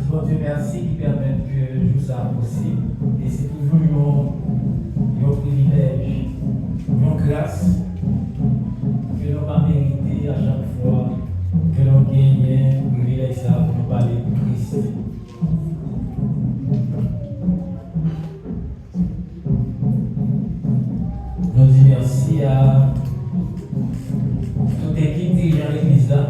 Bon Dieu merci qui permet que tout ça possible. Et c'est toujours un privilège, une grâce que nous pas mérité à chaque fois que nous gagnons un privilège ça pour nous parler de Christ. Nous disons merci à toute équipe dirigeant l'église là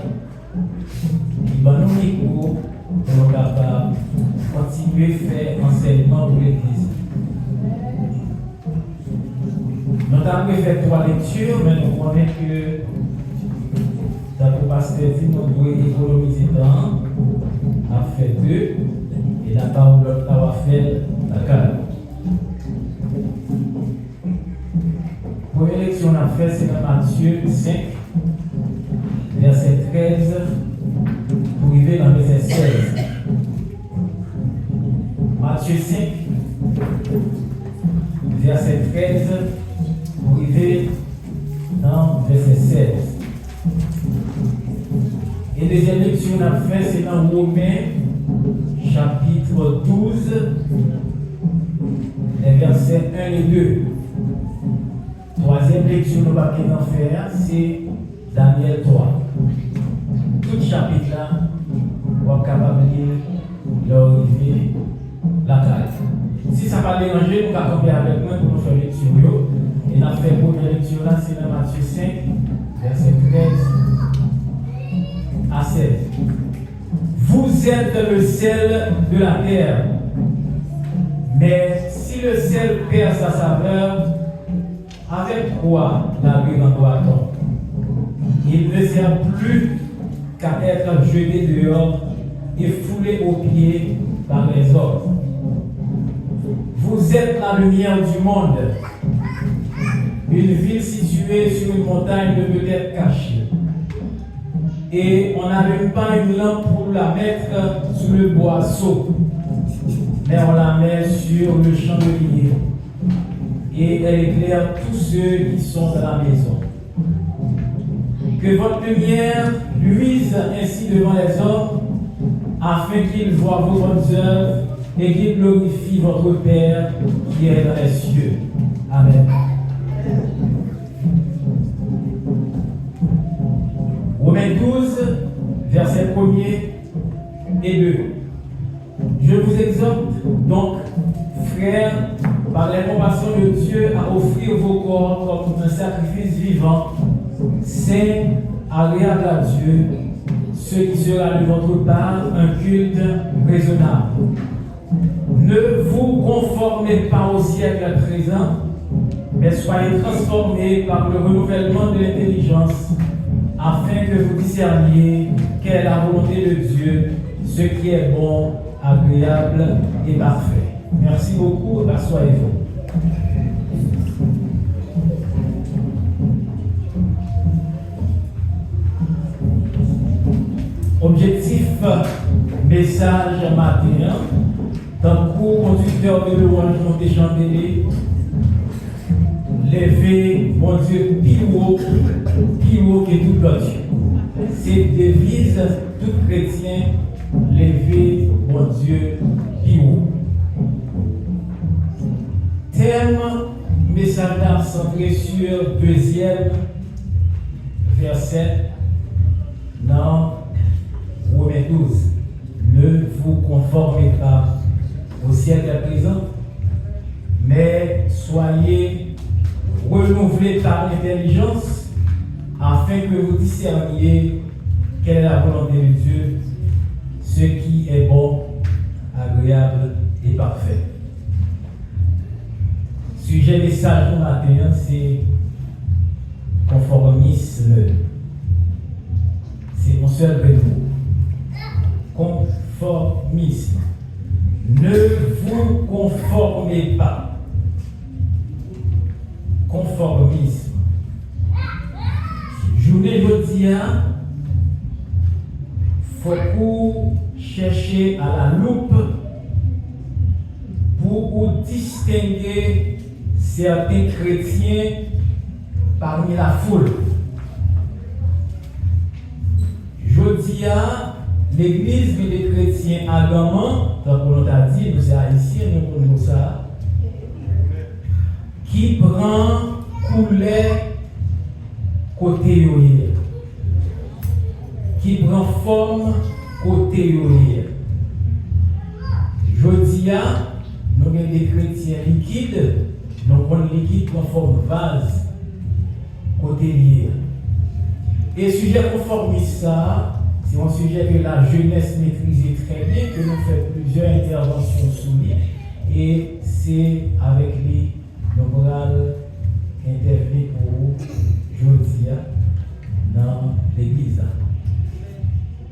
qui va nous micro pour nous capables de continuer à faire enseignement pour l'église. Nous avons fait 3 lectures, mais nous connaissons que dans le pasteur dit nous devons économiser temps, on a fait 2, et la parole a fait la 4. La première lecture qu'on a fait, c'est dans Matthieu 5, verset 13, pour arriver dans verset 16. Matthieu 5, verset 13, pour arriver dans verset 16. Et deuxième lecture qu'on a fait, c'est dans Romains, chapitre 12, les versets 1 et 2. Troisième lecture que nous allons faire, c'est Daniel 3. Tout chapitre là, on est capable de lire l'arrivée, la taille. Si ça ne va pas déranger, nous allons camper avec moi pour nous faire lecture. Et nous avons fait la première lecture là, c'est dans Matthieu 5, verset 13 à 16. Vous êtes le sel de la terre. Mais si le sel perd sa saveur, avec quoi la vie doit-on? Il ne sert plus qu'à être jeté dehors et foulé aux pieds par les hommes. Vous êtes la lumière du monde. Une ville située sur une montagne ne peut être cachée. Et on n'allume pas une lampe pour la mettre sous le boisseau, mais on la met sur le chandelier. Et elle éclaire tous ceux qui sont dans la maison. Que votre lumière luise ainsi devant les hommes, afin qu'ils voient vos bonnes œuvres et qu'ils glorifient votre Père qui est dans les cieux. Amen. Romains 12, versets 1er et 2. Je vous exhorte donc, frères, par les compassions de Dieu, à offrir vos corps comme un sacrifice vivant, saint, agréable à Dieu, ce qui sera de votre part un culte raisonnable. Ne vous conformez pas au siècle présent, mais soyez transformés par le renouvellement de l'intelligence, afin que vous discerniez quelle est la volonté de Dieu, ce qui est bon, agréable et parfait. Merci beaucoup, asseyez-vous. Objectif, message matin, dans le cours conducteur de louange monté chanter, lever, mon Dieu, piro que tout Dieu. C'est devise tout chrétien, lever, mon Dieu, piro. Thème, message centré sur deuxième verset dans Romains 12. Ne vous conformez pas au siècle présent, mais soyez renouvelés par l'intelligence afin que vous discerniez quelle est la volonté de Dieu, ce qui est bon, agréable et parfait. Sujet message du matin, c'est conformisme. C'est mon seul mot. Conformisme. Ne vous conformez pas. Conformisme. Journée jeudi, faut qu'on chercher à la loupe pour distinguer certains chrétiens parmi la foule. Jeudi, l'église des chrétiens agamants, donc on t'a dit, nous sommes haïtiens, nous connaissons ça, qui prend couleur côté yoye, qui prend forme côté yoye. Jodia, nous avons des chrétiens liquides, nous avons liquide prend forme vase côté lié. Et le sujet conformiste, ça, c'est un sujet que la jeunesse maîtrisait très bien, que nous faisons plusieurs interventions sur lui. Et c'est avec lui que nous allons intervenir pour aujourd'hui dans l'église.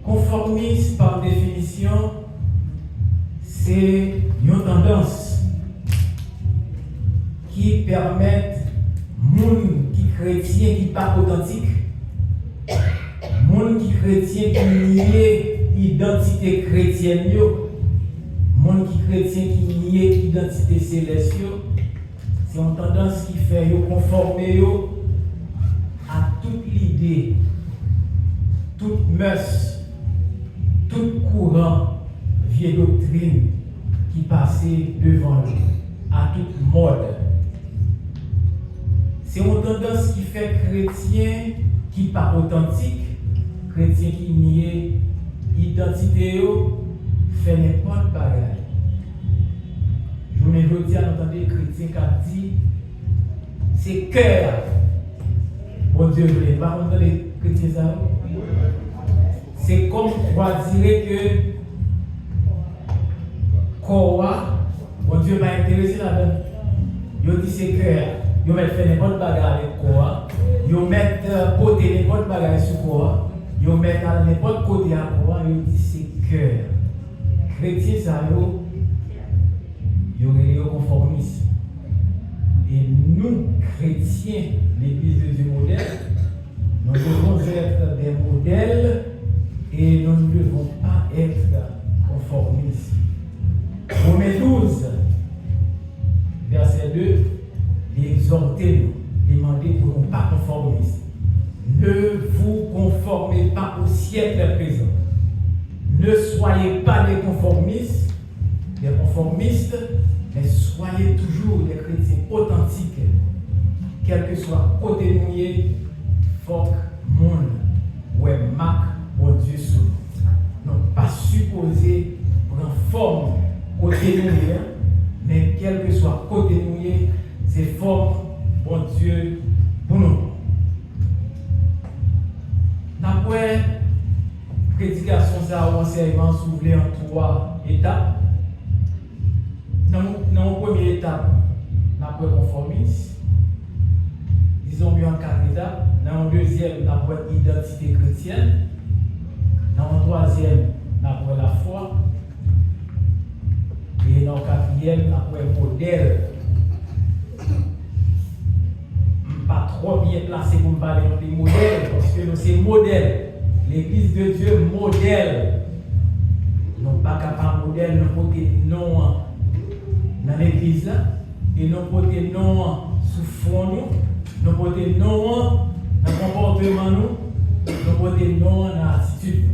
Conformiste, par définition, c'est une tendance qui permet monde qui chrétien qui pas authentique, monde qui chrétien qui nie identité chrétienne, monde qui chrétien qui nie identité céleste, c'est une tendance qui fait conformer à toute l'idée, toute mœurs, tout courant, vieille doctrine qui passait devant lui, à toute mode. C'est une tendance qui fait chrétien qui n'est pas authentique, chrétien qui nie identité, fait n'importe quoi. Je me dis à entendre chrétien qui dit c'est cœur. Bon Dieu, je ne vais pas entendre les chrétiens ça. C'est comme on dirait que quoi, bon Dieu m'a intéressé là-dedans. Il dit c'est cœur. Ils mettent fait n'importe bagarre avec quoi. Ils mettent côté n'importe bagarre sur quoi. Ils mettent à n'importe côté à quoi. Ils disent c'est cœur. Chrétien, ça y aurait eu conformisme. Et nous, chrétiens, l'église de Dieu modèle, nous devons être des modèles et nous ne devons pas être conformistes. Romains 12, verset 2. Exhortez-nous, demandez pour nous pas conformistes. Ne vous conformez pas au siècle présent. Ne soyez pas des conformistes, mais soyez toujours des chrétiens authentiques, quel que soit côté mouillé, foc, monde, ou marque, bon Dieu sous nous. Non pas supposé prendre forme côté mouillé, mais quel que soit côté mouillé, c'est fort, bon Dieu, pour nous. D'après prédication, ça enseignement s'ouvre en 3 étapes. Dans la première étape, d'après conformisme, disons mieux en 4 étapes. Dans la deuxième, d'après identité chrétienne. Dans la troisième, d'après la foi. Et dans la quatrième, d'après modèle. Pas trop bien placé pour parler des modèles, parce que nous sommes modèles. L'église de Dieu, modèle. Nous pas capable de modèle, nous porter non dans l'église là, et nous porter non sous front nous porter non dans le comportement nous porter non dans l'attitude.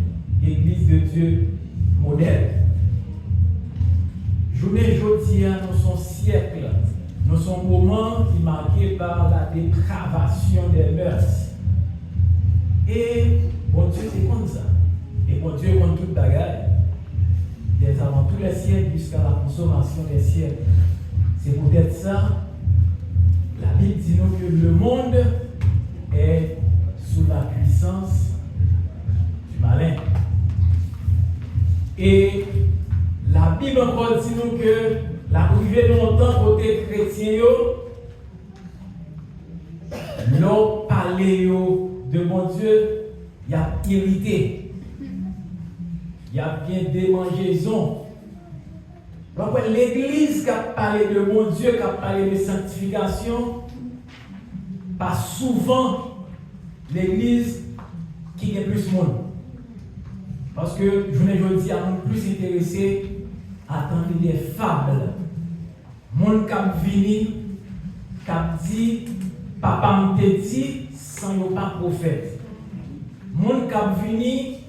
L'église de Dieu, modèle. Journée aujourd'hui, nous sommes siècle. Nous sommes un moment qui est marqué par la dépravation des mœurs. Et bon Dieu, c'est comme ça. Et bon Dieu, comme toute bagarre, dès avant tous les siècles jusqu'à la consommation des siècles. C'est peut-être ça. La Bible dit nous que le monde est sous la puissance du malin. Et la Bible encore dit nous que la privée longtemps côté chrétien, l'on parlé de mon Dieu, il y a irrité, il y a bien démangeaison. Donc l'église qui a parlé de mon Dieu, qui a parlé de sanctification, pas souvent l'église qui est plus monde. Parce que je ne dis à nous plus intéressé à attendre des fables. Mon cap vini, cap dit, papa m'a dit, sans yo pas prophète. Mon cap vini,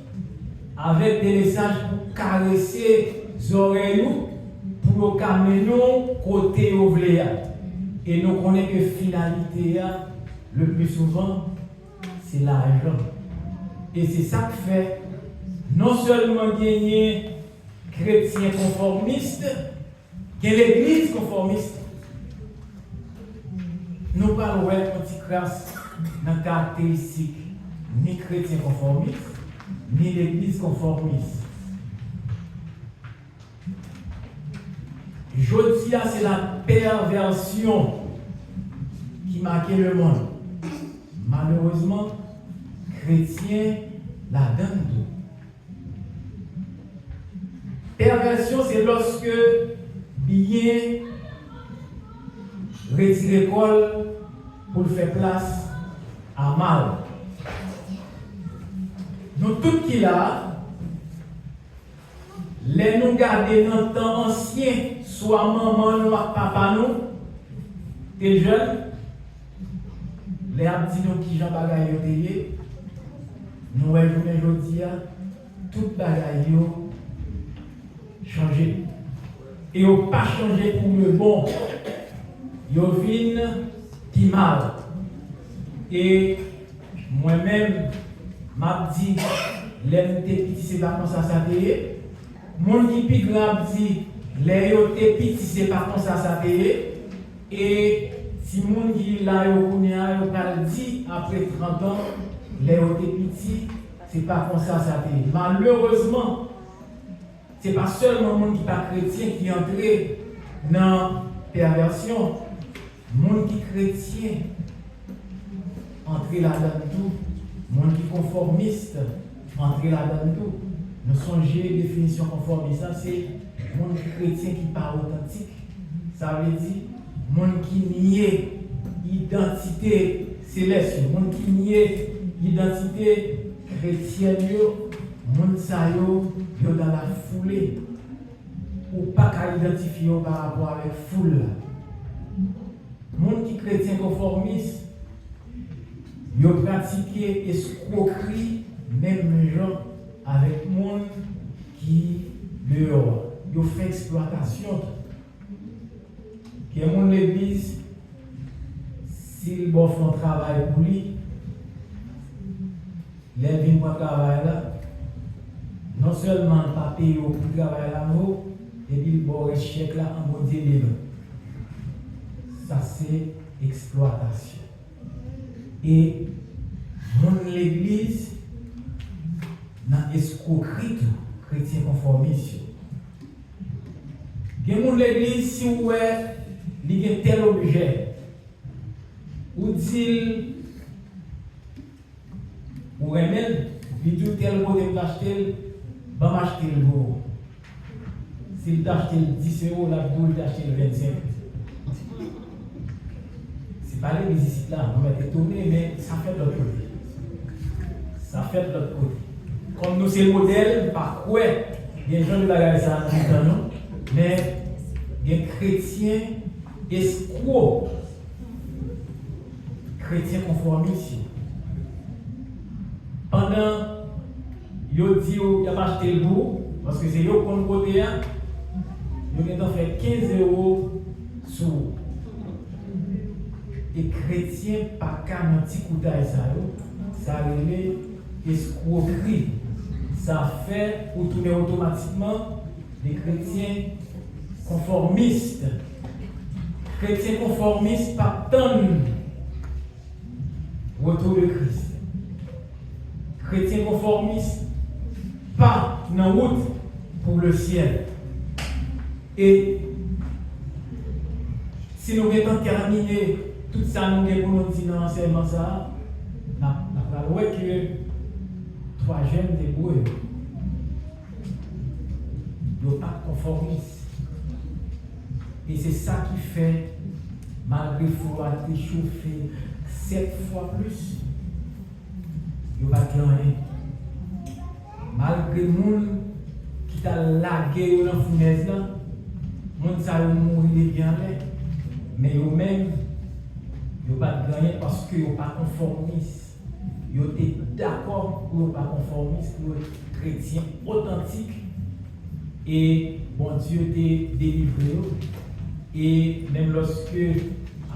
avec des messages pour caresser les oreilles, pour nous amener côté ouvrier. Et nous connaissons que la finalité, le plus souvent, c'est l'argent. Et c'est ça qui fait non seulement gagner chrétiens conformistes, que l'église conformiste. Nous parlons de Antichrist dans la caractéristique ni chrétien conformiste, ni l'église conformiste. Je dis c'est la perversion qui marquait le monde. Malheureusement, chrétien la donne tout. Perversion, c'est lorsque bien retire l'école pour faire place à mal. Nous tout qui là, les nous garder dans le temps ancien, soit maman ou papa nous, t'es jeune, les abdis nous qui j'en bagaille au télé, nous aujourd'hui, tout bagaille changé. Et ils n'ont pas changé pour le bon. Ils viennent qui mal. Et moi-même, m'a dit, les petits, c'est pas comme ça, ça paye. Mon qui plus grand dit, les petits, c'est pas comme ça, ça paye. Et si mon qui là, il dit, après 30 ans, les petits, c'est pas comme ça, ça paye. Malheureusement, ce n'est pas seulement le monde qui n'est pas chrétien qui est entré dans la perversion. Le monde qui est chrétien entré là-dedans tout. Le monde qui est conformiste entré là-dedans tout. Nous songeons la définition conformiste, c'est le monde chrétien qui parle authentique. Ça veut dire le monde qui nie l'identité céleste, le monde qui nie l'identité chrétienne. Moun sa yo dans la foulée ou pas qu'à identifier par rapport avec foule. Moun qui chrétien conformiste, yo pratiqué escroquerie même gens avec moun qui dehors. Yo fait exploitation. Que moun l'église s'il bon font travail pour lui, les vins pour travail là. Non seulement pas payer pour travailler là-haut, et puis le chèque là en mode libre. Ça c'est exploitation. Et mon l'église n'a escroquerie chrétien conformiste. Et mon l'église, si vous avez tel objet, ou dit, ou remède, il dit tel côté l'acheter. Va m'acheter le beau. S'il t'achète 10 €, la boule t'achète 25. C'est pas les visites là, on va être étonné, mais ça fait de l'autre côté. Ça fait de l'autre côté. Comme nous, c'est le modèle, par quoi il y a des gens qui regardent ça dans nous, mais il y a des chrétiens escrocs, chrétiens conformistes. Pendant yo dit yo a acheté le bout parce que c'est yo qu'on côté hein yo ont fait 15 € sur et chrétien pas qu'à un petit coup d'œil ça relève escroquerie ça fait pour tourner automatiquement les chrétiens conformistes pas tant retour de Christ chrétiens conformistes pas dans route pour le ciel. Et si nous avons terminé tout ça, nous avons dit dans l'enseignement ça, nous avons vu que 3 jeunes débrouillés. Ils ne sont pas conformistes. Et c'est ça qui fait, malgré qu'il faut être chauffé 7 fois plus, ils ne sont pas rien. Malgré les gens qui t'a lagué dans la fournaise, les gens savent mourir bien, mais eux-mêmes, ils n'ont pas de gagner parce qu'ils n'ont pas conformistes. ils étaient d'accord pour ne pas conformistes, pour être chrétiens authentiques. Et bon Dieu t'a délivré. Et même lorsque,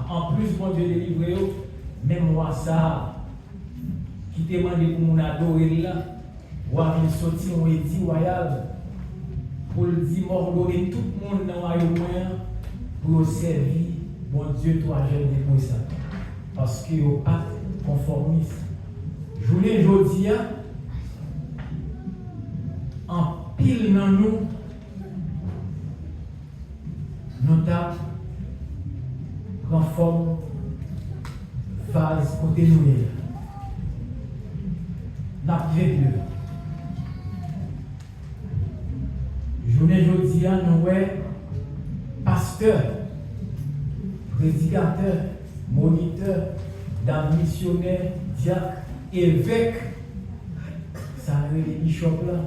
en plus, bon Dieu délivré, même moi, ça, qui t'a demandé pour mon adorer là, ou à venir sortir un édit royal, pour le dire, m'ordonner tout le monde dans le royaume pour servir, bon Dieu, toi, j'aime pour ça. Parce que vous pas conformiste. Je voulais aujourd'hui, en pile dans nous, nous avons conforme phase côté nous. Nous avons vécu. Journée aujourd'hui, nous sommes pasteurs, prédicateurs, moniteurs, missionnaires, diacres, évêques, ça arrive les bishops là,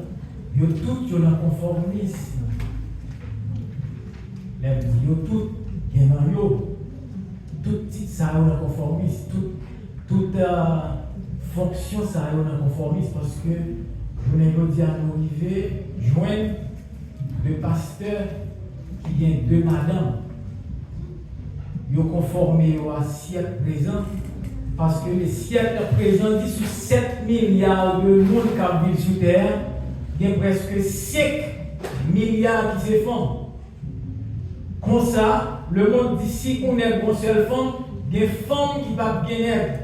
ils ont tous dans le conformisme. Ils ont tous dans eux. Tout titre ça a un conformisme, toute fonction ça a un conformisme parce que je ne veux dire à nous arriver, joindre le pasteur qui vient de madame. Ils ont conformé au siècle présent parce que le siècle présent dit sur 7 milliards de monde qui vivent sur terre, il y a presque 5 milliards qui se font. Comme ça, le monde dit si on est une seule femme, il y a des femmes qui ne vont pas bien être.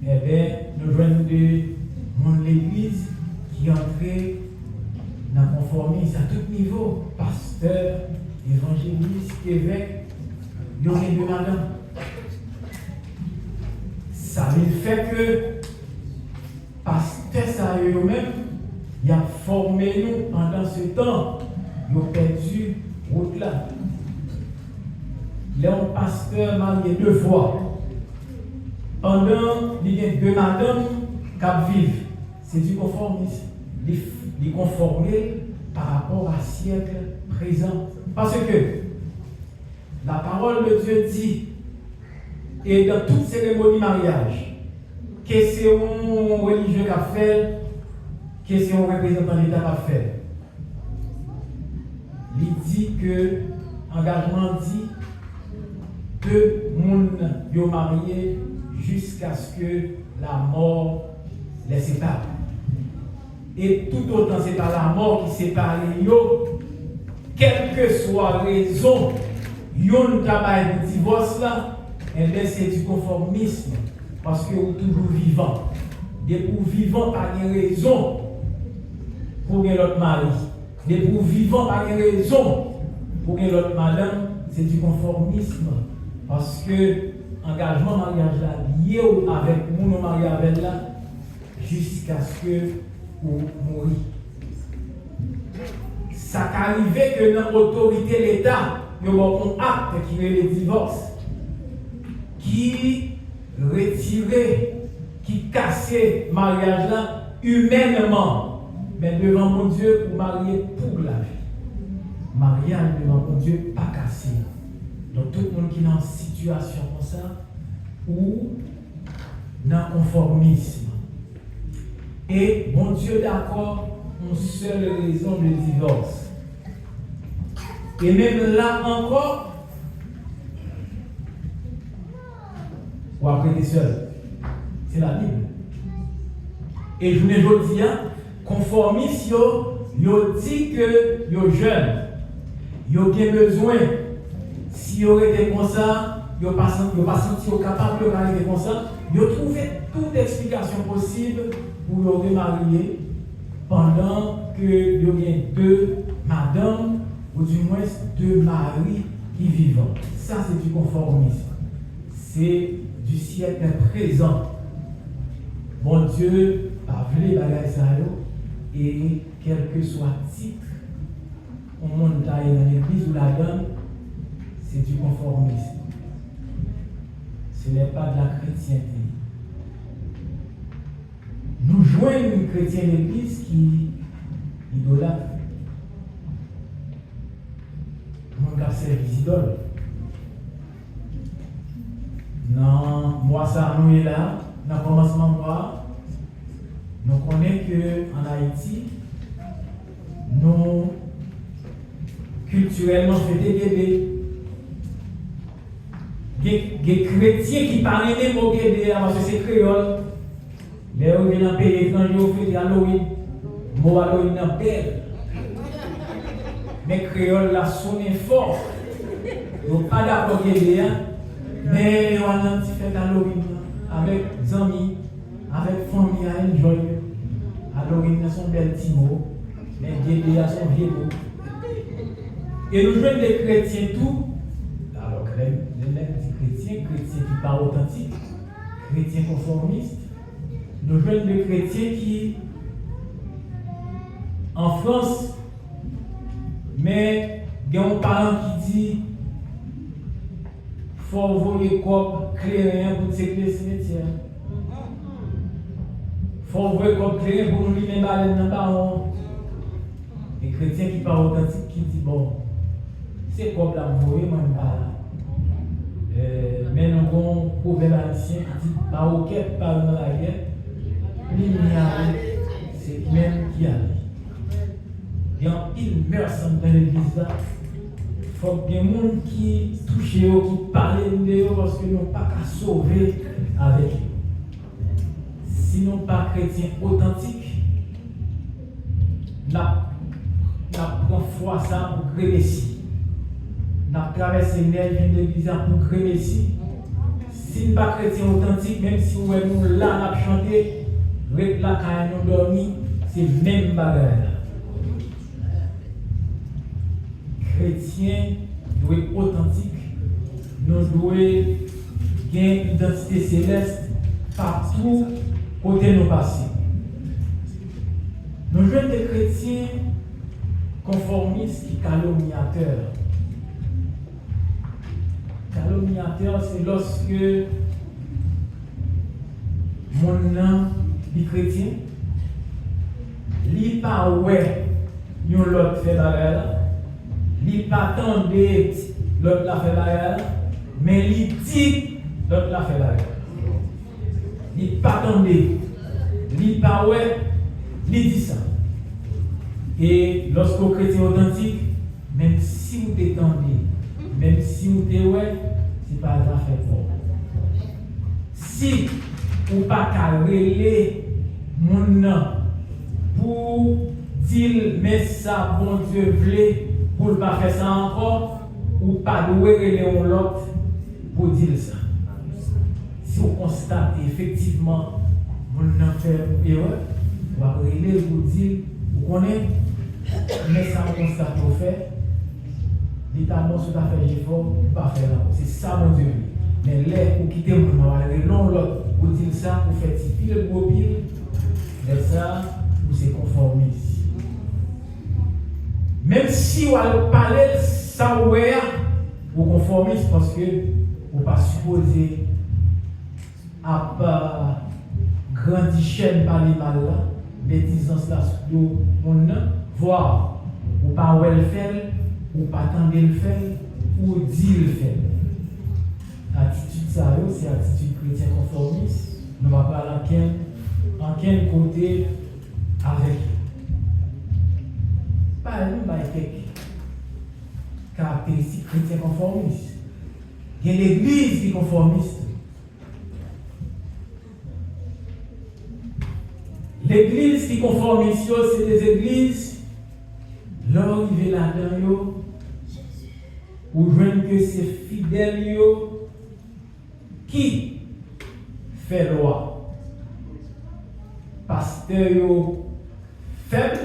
Eh bien, nous venons de l'église qui est entrée dans le conformisme à tout niveau. Pasteur, évangéliste, évêque, il y a de madame. Ça fait que pasteur, ça eux-mêmes, il a formé nous pendant ce temps. Ils ont perdu route là. Léon pasteur marié 2 fois. Pendant il y a 2 madames qui vivent. C'est du conformisme. Les conformer par rapport à siècle présent. Parce que la parole de Dieu dit, et dans toute cérémonie mariage, que c'est un religieux qui a fait, que c'est un représentant de l'État qui a fait. Il dit que l'engagement dit que monde sont mariés jusqu'à ce que la mort les sépare. Et tout autant c'est pas la mort qui sépare yo, quelle que soit la raison, yon travail de divorce là, et bien c'est du conformisme parce que vous êtes toujours vivant. Des pour vivants pas de raison pour gagner l'autre mari. Des pour vivants pas de raison pour gagner l'autre madame, c'est du conformisme parce que engagement mariage là lié avec mon mariage avec là jusqu'à ce que vous mourrez. Ça arrive que dans l'autorité de l'État, il y a un acte qui est le divorce, qui retirait, qui cassait le mariage là humainement, mais devant mon Dieu pour marier pour la vie. Mariage devant mon Dieu pas cassé. Donc tout le monde qui est dans une situation comme ça, ou dans le conformisme. Et bon Dieu d'accord, une seule raison de divorce. Et même là encore, ou après t'es seul. C'est la Bible. Et je vous dis, conformistes, yo dit que yo jeune, yo ont besoin, si yo été comme ça, yo pas senti capable de arriver comme ça, yo trouvé toute explication possible pour yo remarier pendant que yo gagne 2 madames ou du moins 2 maris qui vivent. Ça c'est du conformisme. C'est du siècle présent. Mon Dieu a voulu bagaille ça et quel que soit le titre, on monte dans l'église ou la donne, c'est du conformisme. Ce n'est pas de la chrétienté. Nous joignons une chrétienne église qui idolâtre. On a servi des idoles. Non, moi ça nous est là, dans le commencement, nous connaissons qu'en Haïti, nous culturellement fêtons bébé. Des chrétiens qui parlent des mots bébé parce que c'est créole. Mais on vient dans le pays étranger, on fait Halloween. Mot Halloween dans belle. Mais créole là sonne fort. Donc pas d'accord bébé, mais on a un petit fête Halloween avec des amis, avec famille à enjoy. Halloween sont belles petits mots, mais bébé sont vieux mots. Et nous jouons des chrétiens tout. Alors les chrétiens qui parlent authentiques, chrétiens conformistes. Nous jouons des chrétiens qui, en France, mais il y a un parent qui dit faut envoyer quoi clair pour sécuriser le cimetière. Faut envoyer quoi clair pour nous limer baleine dans le baron. Les chrétiens qui parlent authentiques qui disent bon, c'est quoi la envoyer moi je parle. Mais nous avons un proverbe haïtien qui dit Maroquet parle dans la guerre. C'est même qui a dit. Il meurt dans l'église là. Il faut que des gens qui touchent, qui parlent de eux parce qu'ils n'ont pas qu'à sauver avec eux. Sinon, pas chrétien authentique, nous prenons foi ça pour créer Messie. Nous traversons l'église de l'église pour créer Messie. Si nous pas chrétien authentique, même si nous sommes là, nous chanter. La caille nous dormi, c'est le même bagage. Chrétiens doivent être authentiques, nous devons gagner une identité céleste partout côté nous passés. Nous jeunes des chrétiens conformistes qui calomniateurs. Calomniateur, c'est lorsque mon nom les chrétiens, li pas ouais, yon l'autre fait bagarre, li pas tendé l'autre la fait bagarre, mais li dit l'autre la fait bagarre. Li pas tendé, li pas ouais, li dit ça. Et lorsque vous chrétien authentique, même si vous t'étendez, même si vous t'es ouais, c'est pas la fait fort. Si ou pas qu'à relayer mon nom pour dire mais ça bon Dieu voulait pour ne pas faire ça encore ou pas doué relayer l'autre pour dire ça. Si on constate effectivement mon nom fait erreur, on va relayer pour dire vous connaissez mais ça on constate au fait l'état bon sur ta fait effort pour pas faire là. C'est ça mon Dieu. Mais là pour quitter mon nom, on va relayer l'autre pour dire ça, pour faire tirer le mobile, mais ça, c'est conformiste. Même si on va parler ça, vous conformiste parce que vous ne pas supposé à grandir chaîne par les mal là, bêtisance là, sur mon nom, voir, ou pas où elle fait, ou pas attendre le faire, ou dire le faire. Attitude ça, c'est attitude chrétienne conformiste. Nous ne va pas en quel côté avec. Pas nous, quelques caractéristiques chrétiennes conformistes. Il y a l'église qui est conformiste. L'église qui est conformiste, c'est des églises, l'arrivée là-dedans, où je vois que c'est fidèle qui fait loi. Pasteur faible,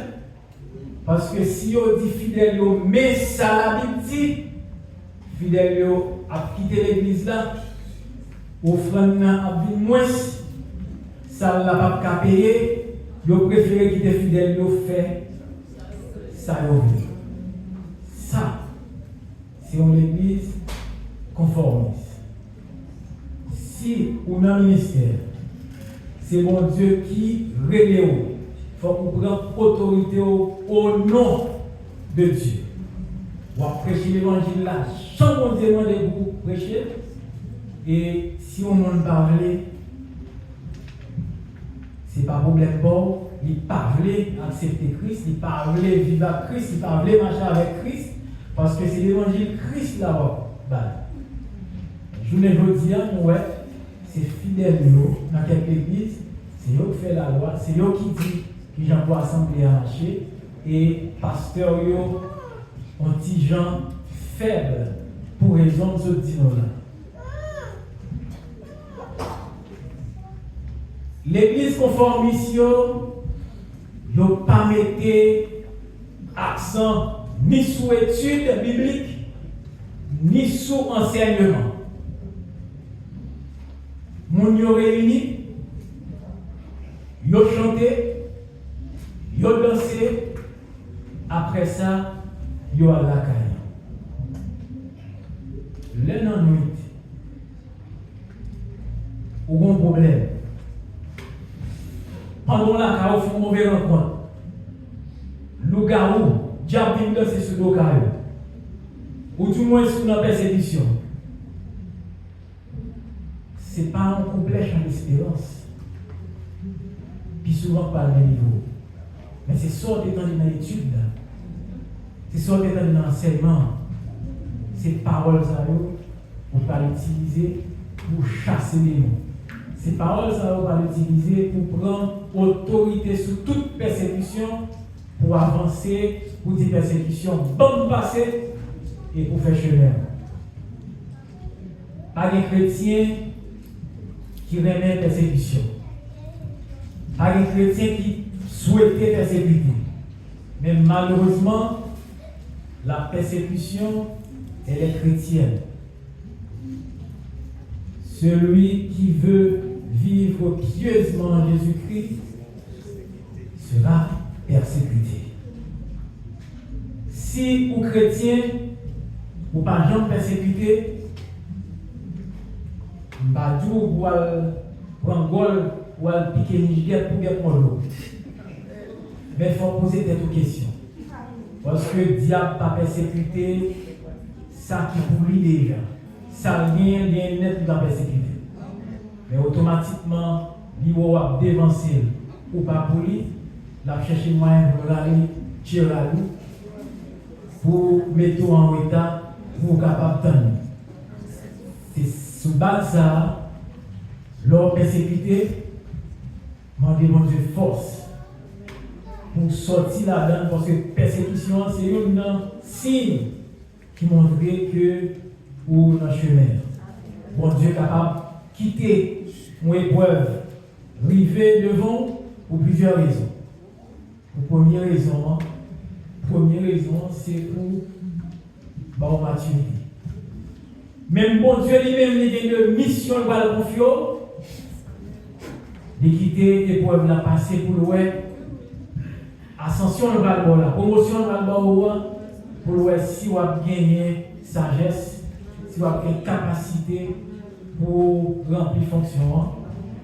parce que si on dit fidèle, mais ça la Bible dit, fidèle a quitté l'église là, offrande a vu moins, ça n'a pas qu'à payer, ils préfèrent quitter fidèle, fait ça. Ça, c'est une église conformiste. Si on a un ministère, c'est mon Dieu qui relève. Il faut qu'on prenne autorité au nom de Dieu. On va prêcher l'évangile là, sans qu'on demande de vous prêcher. Et si on en parle, Ce n'est pas un problème bon, il ne pas accepter Christ, il ne pas vivre avec Christ, il ne pas marcher avec Christ, parce que c'est l'évangile Christ là-bas. Je ne veux dire, c'est fidèle dans quelques églises, c'est eux qui fait la loi, c'est eux qui dit que j'en peux assembler à marcher, et pasteur ont dit gens faibles pour raison de ce dino-là. L'église conformiste, n'a pas mis accent ni sur études bibliques, ni sur enseignement. Moun yo réunis, yo chanté, yo dansé, après ça, yo à la caille. L'un en nuit, ou un problème. Pendant la caille, il faut mauvais rencontre. Loup-garou, diable danser sur le caille. Ou du moins sous la persécution. Ce n'est pas un complet champ d'espérance. Puis souvent pas le même niveau. Mais c'est ça qui est dans l'étude. C'est ça qui est dans l'enseignement. Ces paroles, on va l'utiliser pour chasser les mots. Ces paroles, on va l'utiliser pour prendre autorité sur toute persécution, pour avancer, pour dire persécution, bonne passer et pour faire chemin. Pas des chrétiens qui remet persécution. Pas des chrétiens qui souhaitaient persécuter. Mais malheureusement, la persécution, elle est chrétienne. Celui qui veut vivre pieusement en Jésus-Christ sera persécuté. Si vous chrétien, vous pas jamais persécuté, Mbadou ou prendre gol ou piquer Niger pour gagner mon. Mais il faut poser des questions. Parce que le diable pas persécuté, ça qui pour lui déjà. Ça rien net dans persécuter. Mais automatiquement, il va dévancer ou pas pour lui, la chercher moyen pour aller tirer la roue pour mettre en état pour capable de tenir. C'est sous base ça, leur persécuté, demandez mon Dieu force pour sortir là-dedans parce que persécution c'est un signe qui montre que ou dans le chemin. Bon Dieu est capable de quitter une épreuve, arriver devant pour plusieurs raisons. Pour première raison, c'est pour maturité. Même bon Dieu lui-même, il a une mission de le confier, de quitter l'épreuve, la passer pour le ascension de la promotion de la pour le si vous avez gagné sagesse, si vous avez une capacité pour remplir fonction,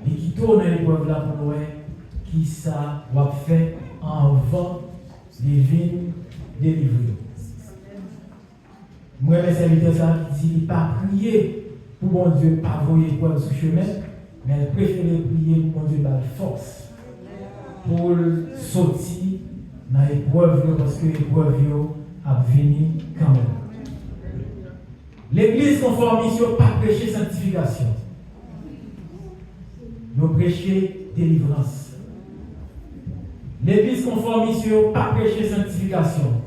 et qui tourne l'épreuve là pour le qui ça va faire en vent des vignes délivrées. Moi, mes serviteurs, ça dit pas prier pour mon Dieu, pas voyer l'épreuve sur chemin, mais préférer prier pour mon Dieu dans la force pour sortir dans l'épreuve parce que l'épreuve a venu quand même. L'église conformiste n'a pas prêché sanctification. Nous prêché délivrance. L'église conformiste n'a pas prêché sanctification.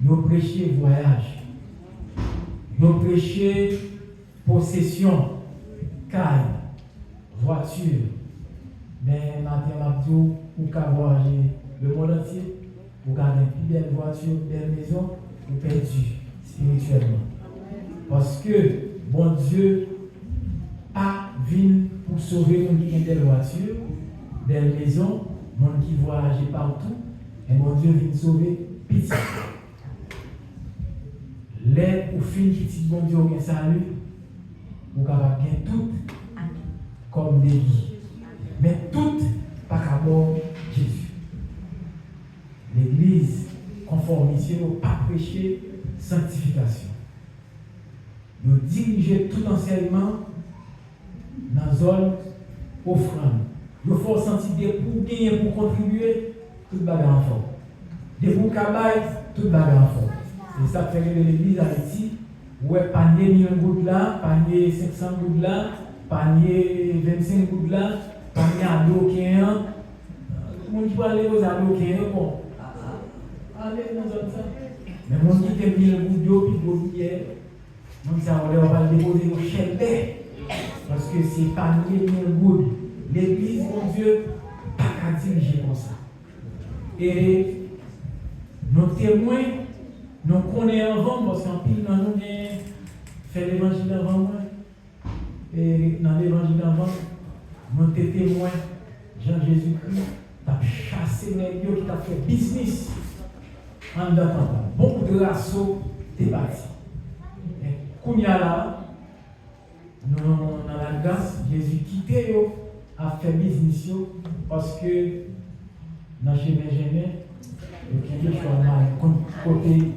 Nous prêché voyage. Nous prêché possession, caille, voiture. Mais maintenant, vous pouvez voyager le monde entier, vous gardez une belle voiture, une belle maison, vous perdu spirituellement. Parce que bon Dieu a venu pour sauver les gens qui ont des voitures, des maisons, les gens qui voyagent partout, et mon Dieu vient sauver petit. Les pour finir petit bon Dieu au salut, vous pouvez gagner tout comme des vies. Mais tout par rapport à Jésus. L'église conformiste n'a pas prêché sanctification. Nous diriger tout enseignement dans la zone offrande. Nous faut sentir pour gagner, pour contribuer, tout bagarre en forme. Des pour cabaye, tout bagarre en forme. Et ça fait que l'église à Haïti, ouais, panier 1000 gouttes là, panier 500 gouttes là, panier 25 gouttes là, panier à l'eau qui est un. Tout le monde qui peut aller aux ados qui est un, bon. Allez, dans ça. Mais mon qui fait 1000 gouttes d'eau, puis d'eau hier, donc ça, on va le déposer au chèvre. Parce que c'est panier 1000 gouttes. L'église, mon Dieu, pas qu'à diriger comme ça. Et nos témoins, nous connaissons avant, parce qu'en pile, nous avons fait l'évangile avant moi. Et dans l'évangile avant, nous sommes témoins, Jean-Jésus-Christ, a chassé les gens qui ont fait business en attendant. Beaucoup de rassos étaient partis. Quand il y a là, nous, dans la grâce, Jésus quitté eux, a fait business parce que dans chez Benjamin, il y a quelque chose mal côté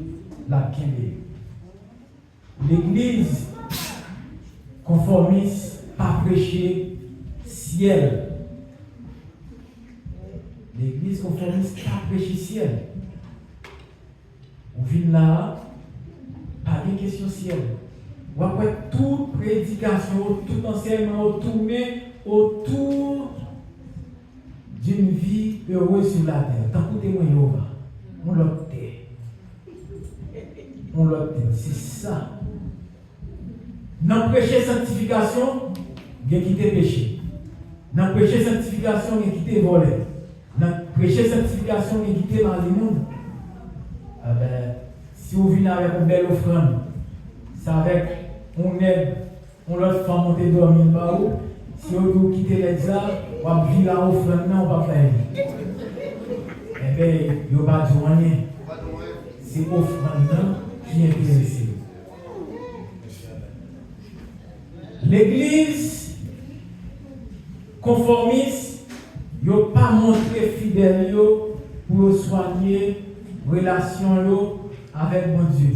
la Kébé. L'église conformiste, pas prêcher ciel. L'église conformiste, pas prêcher ciel. On vient là, pas de question ciel. Ou après toute prédication, tout enseignement tourné autour d'une vie heureuse sur la terre. Tant que témoin Jéhovah, on l'obtient. On l'obtient. C'est ça. Dans prêcher sanctification, il y a quitté péché. Dans prêcher sanctification, il y a quitté voler. Dans prêcher sanctification, il y a quitté mal du monde. Ah ben, si vous venez avec une belle offrande, c'est avec on aide, on leur fait monter dormir par où. Si on quitte l'examen, on va vivre la offrande, on va faire. Eh bien, il n'y a pas de rien. C'est l'offrande qui est intéressée. L'église conformiste, il n'a pas montré fidèle pour soigner la relation avec mon Dieu.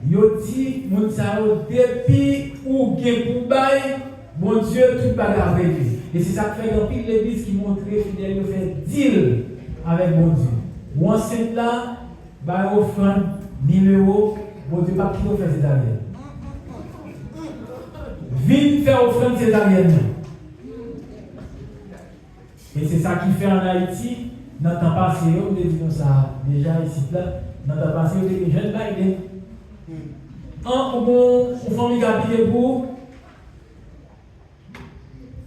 Yo dit, mon sao, depuis ou gen pour bail, mon Dieu, tout bagarre avec lui. Et c'est ça qui fait dans toute l'église qui montre fidèle, il fait deal avec mon Dieu. Ou enceinte là, bah offrande 1000 €, mon Dieu, pas qui faire césarienne. Viens faire offrande césarienne. Et c'est ça qui fait en Haïti, dans le temps passé, on dit ça déjà ici là, dans le temps passé, on dit que jeune Biden. Une famille qui a payé pour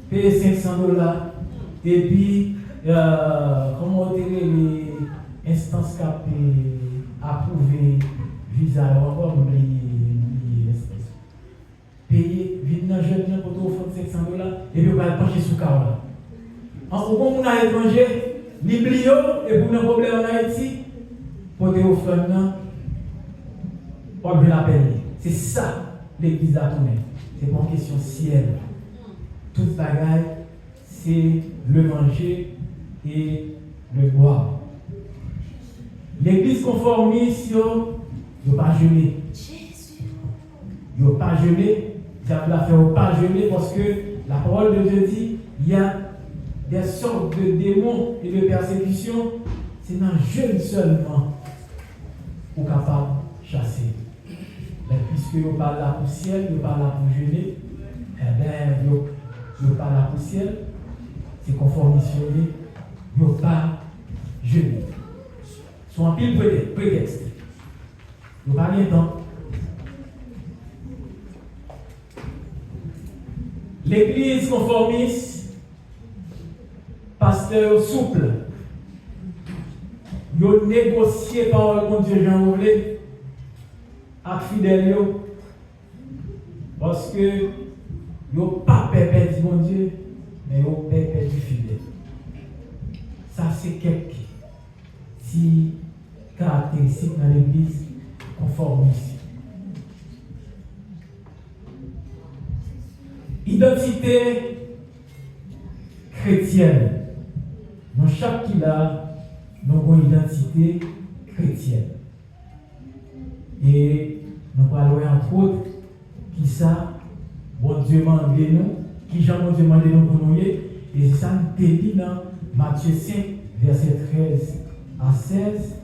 payer 500 $. Et puis, comment les instances qui ont approuvé visa, encore l'instance. Payer, vite dans le jeune pour offrir 500 $, et puis on va pencher sous le carreau. En bon, on a étranger, l'oublié, et pour un problème en Haïti, pour te offrir, on veut la payer. C'est ça l'église a tourné. C'est pas une question ciel. Toute bagaille, c'est le manger et le boire. L'église conformiste, il n'a pas gelé. Il n'a pas gelé. Ça peut la faire pas gelé parce que la parole de Dieu dit il y a des sortes de démons et de persécutions. C'est dans le jeûne seulement qu'on est capable de chasser. Mais puisque vous parlez là pour ciel, vous parlez là pour jeûner, eh bien, vous parlez là pour ciel, c'est conformissionné, vous pas jeûner. Soit un pile prétexte. Vous parlez un temps. L'église conformiste, pasteur souple, vous négociez par le Dieu Jean Roulé. À fidèle, parce que yo pas pépé du bon Dieu, mais yo pépé du fidèle. Ça, c'est quelques petits caractéristiques dans l'église conformiste. Identité chrétienne. Dans chaque qui a, nous avons une identité chrétienne. Et nous parlons entre autres qui ça, bon Dieu m'a demandé nous, qui Jean bon Dieu m'a demandé nous pour nous, Et ça nous dit dans Matthieu 5, verset 13 à 16.